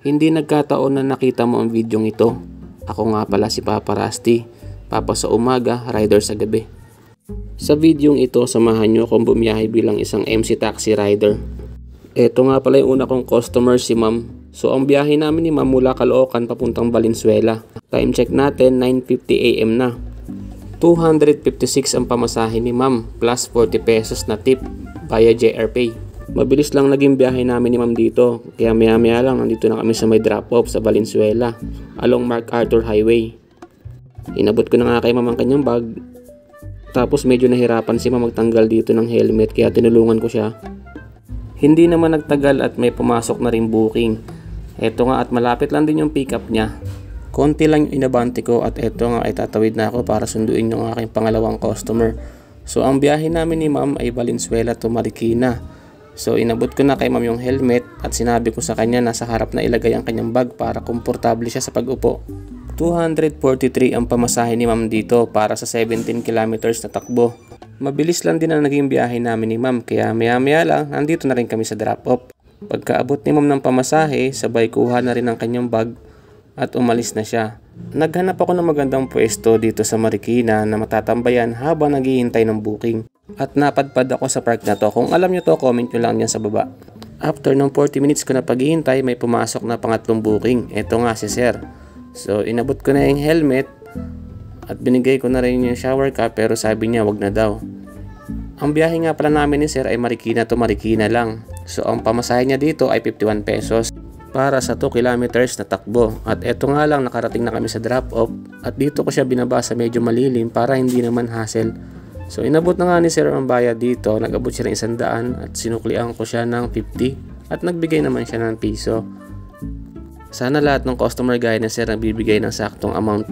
Hindi nagkataon na nakita mo ang videong ito. Ako nga pala si Papa Rusty, Papa sa umaga, rider sa gabi. Sa videong ito, samahan nyo akong bumiyahe bilang isang MC taxi rider. Ito nga pala yung una kong customer, si Ma'am. So ang biyahe namin ni Ma'am mula Caloocan papuntang Valenzuela. Time check natin, 9:50 AM na. 256 ang pamasahe ni Ma'am plus 40 pesos na tip via JRPay. Mabilis lang naging biyahe namin ni Ma'am dito, kaya maya lang nandito na kami sa may drop-off sa Valenzuela along MacArthur Highway. Inabot ko na nga kay Ma'am ang kanyang bag, tapos medyo nahirapan si Ma'am magtanggal dito ng helmet kaya tinulungan ko siya. Hindi naman nagtagal at may pumasok na rin booking. Eto nga at malapit lang din yung pick up niya. Konti lang yung inabante ko at eto nga ay tatawid na ako para sunduin yung aking pangalawang customer. So ang biyahe namin ni Ma'am ay Valenzuela to Marikina. So inabot ko na kay Ma'am yung helmet at sinabi ko sa kanya na sa harap na ilagay ang kanyang bag para komportable siya sa pag-upo. 243 ang pamasahe ni Ma'am dito para sa 17 kilometers na takbo. Mabilis lang din ang naging biyahe namin ni Ma'am kaya maya lang nandito na rin kami sa drop-off. Pagkaabot ni Ma'am ng pamasahe, sabay kuha na rin ang kanyang bag at umalis na siya. Naghanap ako ng magandang pwesto dito sa Marikina na matatambayan habang naghihintay ng booking. At napadpad ako sa park na to. Kung alam nyo to, comment nyo lang yan sa baba. After ng 40 minutes ko na paghihintay, may pumasok na pangatlong booking. Ito nga si Sir. So inabot ko na yung helmet at binigay ko na rin yung shower cap pero sabi niya wag na daw. Ang biyahe nga pala namin ni Sir ay Marikina to Marikina lang. So ang pamasahe niya dito ay 51 pesos para sa 2 kilometers na takbo. At eto nga lang, nakarating na kami sa drop-off at dito ko siya binaba sa medyo malilim para hindi naman hassle. So inabot na nga ni Sir ang bayad dito, nag-abot siya ng 100 at sinuklian ko siya ng 50 at nagbigay naman siya ng piso. Sana lahat ng customer gaya ni Sir nagbibigay ng saktong amount.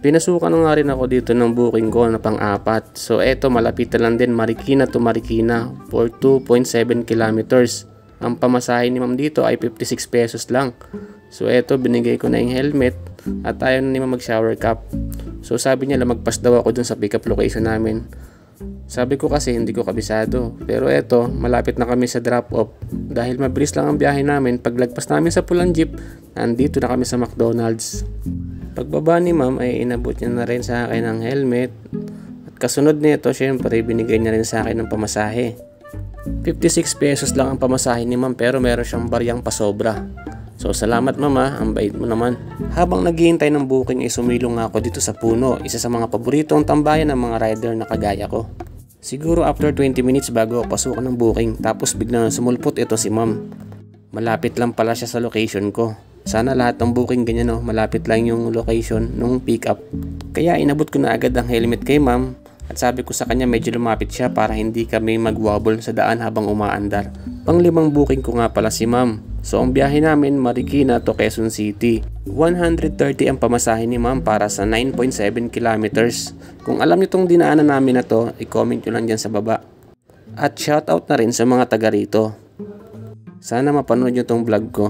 Pinasukan na nga rin ako dito ng booking ko na pang-apat. So eto, malapit na lang din, Marikina to Marikina for 2.7 kilometers. Ang pamasahe ni Ma'am dito ay 56 pesos lang. So eto, binigay ko na yung helmet at ayaw na ni Ma'am mag-shower cap. So sabi niya magpas daw ako dun sa pick up location namin. Sabi ko kasi hindi ko kabisado. Pero eto, malapit na kami sa drop-off. Dahil mabilis lang ang biyahe namin, paglagpas namin sa pulang jeep, nandito na kami sa McDonald's. Pagbaba ni Ma'am ay inabot niya na rin sa akin ang helmet. At kasunod nito, syempre, binigay niya rin sa akin ng pamasahe. 56 pesos lang ang pamasahe ni Ma'am pero meron siyang bariyang pasobra. So salamat Mama, ang bait mo naman. Habang naghihintay ng booking ay sumilong ako dito sa puno, isa sa mga paboritong tambayan ng mga rider na kagaya ko. Siguro after 20 minutes bago ako pasukan ng booking, tapos biglang sumulpot ito si Ma'am. Malapit lang pala siya sa location ko. Sana lahat ng booking ganyan malapit lang yung location nung pick up. Kaya inabot ko na agad ang helmet kay Ma'am at sabi ko sa kanya medyo lumapit siya para hindi kami magwobble sa daan habang umaandar. Pang-5 booking ko nga pala si Ma'am. So ang biyahe namin Marikina to Quezon City. 130 ang pamasahe ni Ma'am para sa 9.7 kilometers. Kung alam niyo tong dinaanan namin na to, i-comment nyo lang dyan sa baba. At shoutout na rin sa mga taga rito. Sana mapanood nyo tong vlog ko.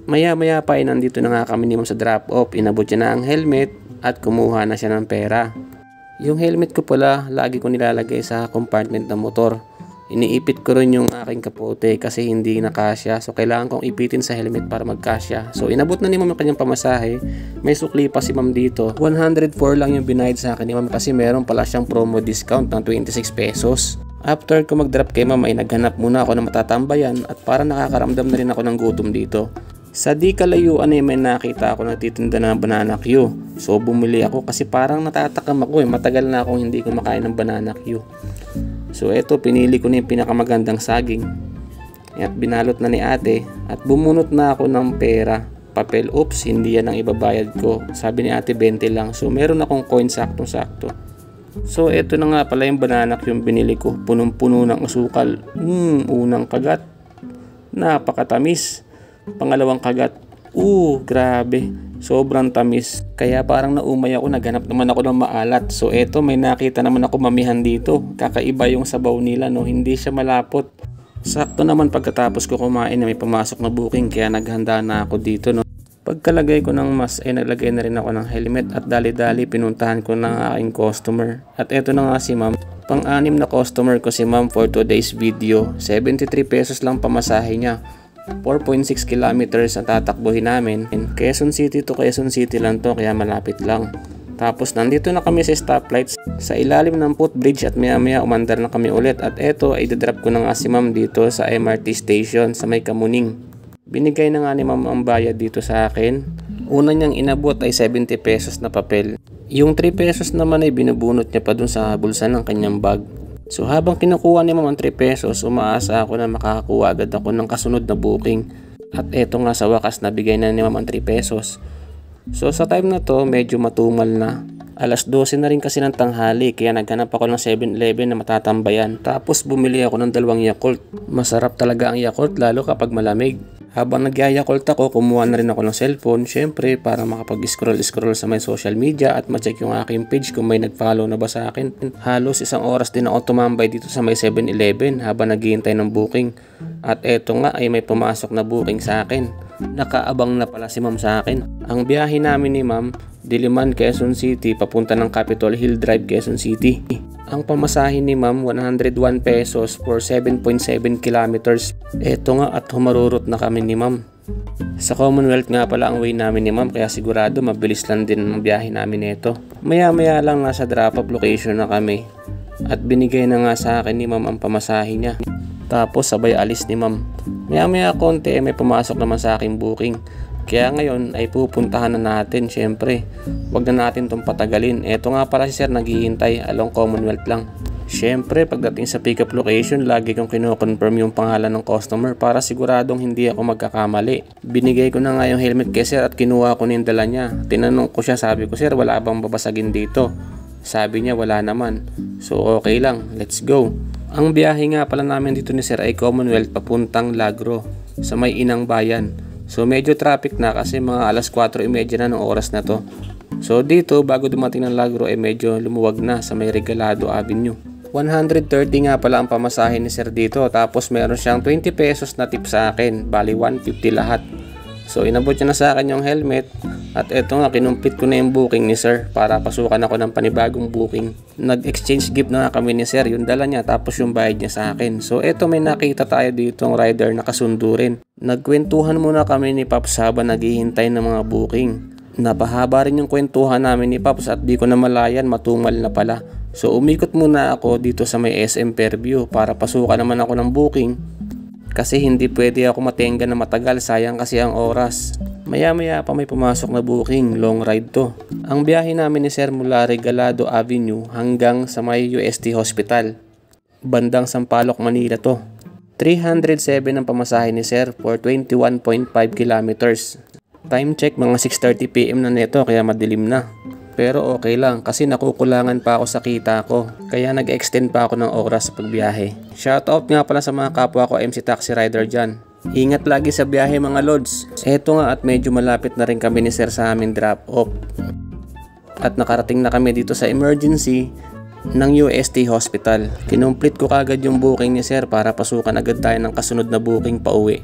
Maya pa ay nandito na nga kami ni Ma'am sa drop off. Inabot niya na ang helmet at kumuha na siya ng pera. Yung helmet ko pala lagi ko nilalagay sa compartment ng motor. Iniipit ko rin yung aking kapote kasi hindi nakasya. So kailangan kong ipitin sa helmet para magkasya. So inabot na ni Ma'am yung kanyang pamasahe. May sukli pa si Ma'am dito. 104 lang yung binayad sa akin ni Ma'am kasi meron pala siyang promo discount ng 26 pesos. After ko mag-drop kay Ma'am ay naghanap muna ako ng matatambayan at para nakakaramdam na rin ako ng gutom dito. Sa di kalayuan ay may nakita ako nagtitinda ng banana Q. So bumili ako kasi parang natatakam ako matagal na akong hindi kumakain ng banana Q. So eto, pinili ko na yung pinakamagandang saging. At binalot na ni ate at bumunot na ako ng pera. Papel, oops, hindi yan ang ibabayad ko. Sabi ni ate 20 lang. So meron akong coin saktong-sakto. So eto na nga pala yung banana Q yung binili ko. Punong-puno ng asukal. Unang kagat. Napakatamis. Pangalawang kagat. Grabe. Sobrang tamis. Kaya parang naumay ako, naghanap naman ako ng maalat. So eto, may nakita naman ako mamihan dito. Kakaiba yung sabaw nila, hindi siya malapot. Sakto naman pagkatapos ko kumain na may pumasok na booking kaya naghanda na ako dito. Pagkalagay ko ng mask ay naglagay na rin ako ng helmet at dali-dali pinuntahan ko ng aking customer. At eto na nga si Ma'am. Pang-anim na customer ko si Ma'am for today's video. 73 pesos lang pamasahe niya. 4.6 kilometers ang tatakbuhin namin. Quezon City to Quezon City lang to, kaya malapit lang. Tapos nandito na kami sa stoplights sa ilalim ng footbridge at maya maya umandar na kami ulit. At eto ay dadrop ko na nga si ma'am dito sa MRT station sa may Kamuning. Binigay na nga ni ma'am ang bayad dito sa akin. Una niyang inabot ay 70 pesos na papel. Yung 3 pesos naman ay binubunot niya pa dun sa bulsa ng kanyang bag. So habang kinukuha ni ma'am ang 3 pesos, umaasa ako na makakakuha agad ako ng kasunod na booking. At eto nga sa wakas nabigay na ni ma'am ang 3 pesos. So sa time na to medyo matumal na. Alas 12 na rin kasi ng tanghali kaya naghanap ako ng 7-Eleven na matatambayan. Tapos bumili ako ng 2 Yakult. Masarap talaga ang Yakult lalo kapag malamig. Habang nag-Yakult ako, kumuha na rin ako ng cellphone, syempre para makapag-scroll sa my social media at ma-check yung aking page kung may nag-follow na ba sa akin. Halos 1 oras din ako tumambay dito sa may 7-Eleven habang naghihintay ng booking. At eto nga ay may pumasok na booking sa akin. Nakaabang na pala si ma'am sa akin. Ang biyahe namin ni ma'am, Diliman, Quezon City, papunta ng Capitol Hill Drive, Quezon City. Ang pamasahin ni ma'am 101 pesos for 7.7 kilometers. Eto nga at humarurot na kami ni ma'am. Sa Commonwealth nga pala ang way namin ni ma'am kaya sigurado mabilis lang din ang biyahe namin nito. Maya maya lang nasa drop off location na kami. At binigay na nga sa akin ni ma'am ang pamasahin niya. Tapos sabay alis ni ma'am. Maya maya konti may pumasok naman sa aking booking. Kaya ngayon ay pupuntahan na natin syempre. Wag na natin itong patagalin. Eto nga para si sir naghihintay along Commonwealth lang. Syempre pagdating sa pick up location lagi kong kino-confirm yung pangalan ng customer para siguradong hindi ako magkakamali. Binigay ko na nga yung helmet kay sir at kinuha ko na yung dala niya. Tinanong ko siya, sabi ko sir wala bang babasagin dito? Sabi niya wala naman. So okay lang, let's go. Ang biyahe nga pala namin dito ni sir ay Commonwealth papuntang Lagro sa may Inang Bayan. So medyo traffic na kasi mga alas 4:30 na ng oras na to. So dito bago dumating ng Lagro ay medyo lumuwag na sa may Regalado Avenue. 130 nga pala ang pamasahe ni sir dito tapos meron siyang 20 pesos na tip sa akin. Bali 150 lahat. So inabot niya na sa akin yung helmet at eto nga kinumpit ko na yung booking ni sir para pasukan ako ng panibagong booking. Nag-exchange gift na nga kami ni sir, yung dala niya tapos yung bayad niya sa akin. So eto may nakita tayo dito ng rider na kasundo rin. Nagkwentuhan muna kami ni Pops habang naghihintay ng mga booking. Napahaba rin yung kwentuhan namin ni Pops at di ko na malayan matumal na pala. So umikot muna ako dito sa may SM Fairview para pasukan naman ako ng booking. Kasi hindi pwede ako matenga na matagal, sayang kasi ang oras. Maya maya pa may pumasok na booking, long ride to. Ang biyahe namin ni sir mula Regalado Avenue hanggang sa may UST Hospital. Bandang Sampaloc, Manila to. 307 ang pamasahe ni sir for 21.5 kilometers. Time check mga 6:30 PM na neto kaya madilim na. Pero okay lang kasi nakukulangan pa ako sa kita ko. Kaya nag-extend pa ako ng oras sa pagbiyahe. Shoutout nga pala sa mga kapwa ko MC Taxi Rider dyan. Ingat lagi sa biyahe mga lods. Eto nga at medyo malapit na rin kami ni sir sa aming drop off. At nakarating na kami dito sa emergency ng UST Hospital. Kinumplit ko kagad yung booking ni sir para pasukan agad tayo ng kasunod na booking pa uwi.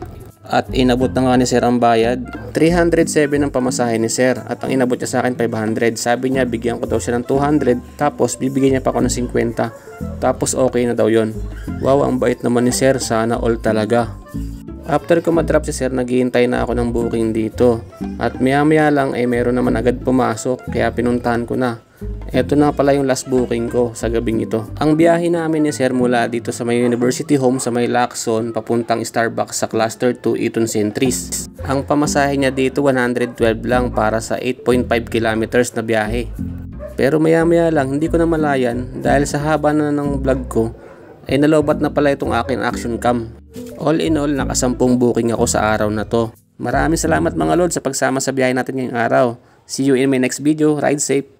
At inabot na nga ni sir ang bayad. 307 ang pamasahe ni sir at ang inabot niya sa akin 500. Sabi niya bigyan ko daw siya ng 200 tapos bibigyan niya pa ako ng 50. Tapos okay na daw yon. Wow, ang bait naman ni sir, sana all talaga. After ko madrop si sir, naghihintay na ako ng booking dito. At maya maya lang ay meron naman agad pumasok kaya pinuntahan ko na. Eto na pala yung last booking ko sa gabing ito. Ang biyahe namin ni sir mula dito sa may University Home sa may Lacson papuntang Starbucks sa Cluster 2 Eton Centris. Ang pamasahe niya dito 112 lang para sa 8.5 kilometers na biyahe. Pero maya maya lang hindi ko na malayan dahil sa haba na ng vlog ko ay nalobat na pala itong aking action cam. All in all, nakasampung booking ako sa araw na to. Maraming salamat mga lord sa pagsama sa biyahe natin ngayong araw. See you in my next video. Ride safe!